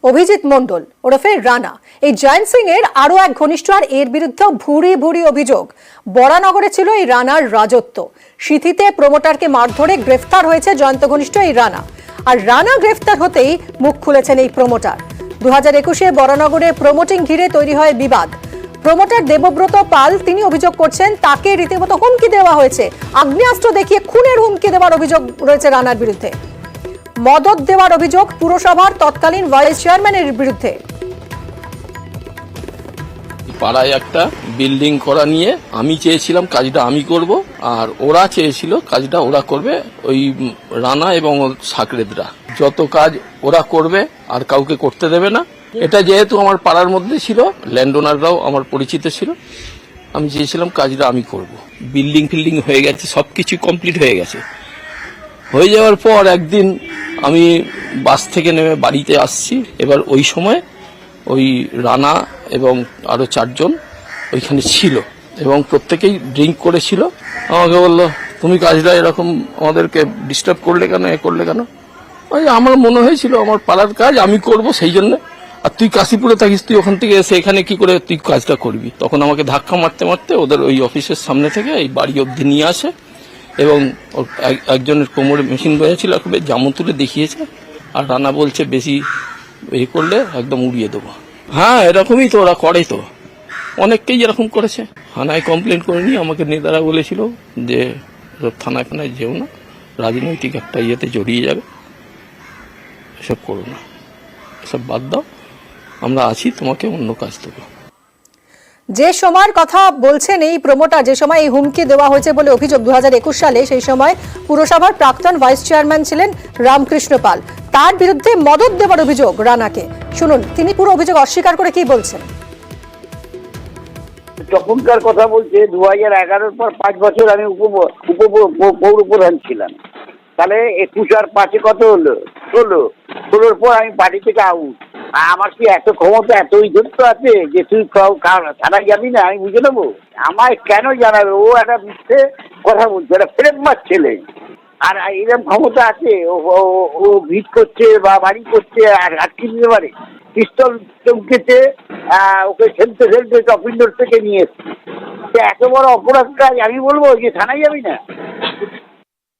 অভিজিৎ মণ্ডল ওরফে রানা, এই জয়ন্ত সিং এর আরো এক ঘনিষ্ঠ, আর এর বিরুদ্ধে ভুরি ভুরি অভিযোগ। বরানগরে ছিল এই রানার রাজত্ব। সিথিতে প্রমোটারকে মারধরে গ্রেফতার হয়েছে জয়ন্ত ঘনিষ্ঠ এই রানা। আর রানা গ্রেফতার হতেই মুখ খুলেছেন এই প্রমোটার। 2021-এ বরানগরে প্রমোটিং ঘিরে তৈরি হয় বিবাদ। প্রমোটার দেবব্রত পাল তিনি অভিযোগ করছেন তাকে রীতিমতো হুমকি দেওয়া হয়েছে, আগ্নেয়াস্ত্র দেখিয়ে খুনের হুমকি দেওয়ার অভিযোগ রয়েছে রানার বিরুদ্ধে। মদত দেওয়ার অভিযোগ পুরসভার তৎকালীন ভাইস চেয়ারম্যানের বিরুদ্ধে। পাড়ায় একটা বিল্ডিং করা নিয়ে আমি চেয়েছিলাম কাজটা আমি করব, আর ওরা চেয়েছিল কাজটা ওরা করবে। ওই রানা এবং সাকরেদরা যত কাজ ওরা করবে আর কাউকে করতে দেবে না। এটা যেহেতু আমার পাড়ার মধ্যে ছিল, ল্যান্ড ওনাররাও আমার পরিচিত ছিল, আমি চেয়েছিলাম কাজটা আমি করব। বিল্ডিং ফিল্ডিং হয়ে গেছে, সবকিছু কমপ্লিট হয়ে গেছে। হয়ে যাওয়ার পর একদিন আমি বাস থেকে নেমে বাড়িতে আসছি। এবার ওই সময় ওই রানা এবং আরো 4 জন ওইখানে ছিল এবং প্রত্যেকেই ড্রিঙ্ক করেছিল। আমাকে বললো, তুমি কাজটা এরকম আমাদেরকে ডিস্টার্ব করলে কেন, এ করলে কেন? ওই আমার মনে হয়েছিল আমার পাড়ার কাজ আমি করব, সেই জন্য। আর তুই কাশীপুরে থাকিস, তুই ওখান থেকে এসে এখানে কি করে তুই কাজটা করবি? তখন আমাকে ধাক্কা মারতে মারতে ওদের ওই অফিসের সামনে থেকে এই বাড়ি অবধি নিয়ে আসে এবং একজনের কোমরে মেশিন বয়েছিল, জামু তুলে দেখিয়েছে। আর রানা বলছে বেশি এ করলে একদম উড়িয়ে দেবো। হ্যাঁ, এরকমই তো ওরা করে, তো অনেককেই এরকম করেছে। থানায় কমপ্লেন করে নিয়ে আমাকে নেতারা বলেছিল যে থানায় ফানায় যেও না, রাজনৈতিক একটা ইয়েতে জড়িয়ে যাবে, এসব করো না, এসব বাদ দাও, আমরা আছি, তোমাকে অন্য কাজ দেবো। যে সময়ের কথা বলছেন এই প্রমোটার, যে সময় এই হুমকি দেওয়া হয়েছে বলে অভিযোগ 2021 সালে, সেই সময় পুরসভার প্রাক্তন ভাইস চেয়ারম্যান ছিলেন রামকৃষ্ণ পাল। তার বিরুদ্ধে মদত দেওয়ার অভিযোগ রানাকে। শুনুন তিনি পুরো অভিযোগ অস্বীকার করে কি বলছেন। তখনকার কথা বলছে 2011-র পর 5 বছর আমি পৌর প্রধান ছিলাম। তাহলে 21 আর 5 কত হলো? 16 পর আমি পার্টি থেকে আউট। আমার কি এত ক্ষমতা, এত ইজ্জত আছে যে তুই থানায় যাবি না, আমি বুঝে নেবো? আমায় কেন জানাবে? ও একটা মিথ্যে কথা বলছে, একটা ফ্রেমবার ছেলে। আর এরকম ক্ষমতা আছে ও ভিট করছে বা বাড়ি করছে আর আটকে দিতে পারে। পিস্তল চমকেছে, ওকে ফেলতে টপিন্ডোর থেকে নিয়ে এসছে। এত বড় অপরাধ কাজ আমি বলবো যে থানায় যাবি না?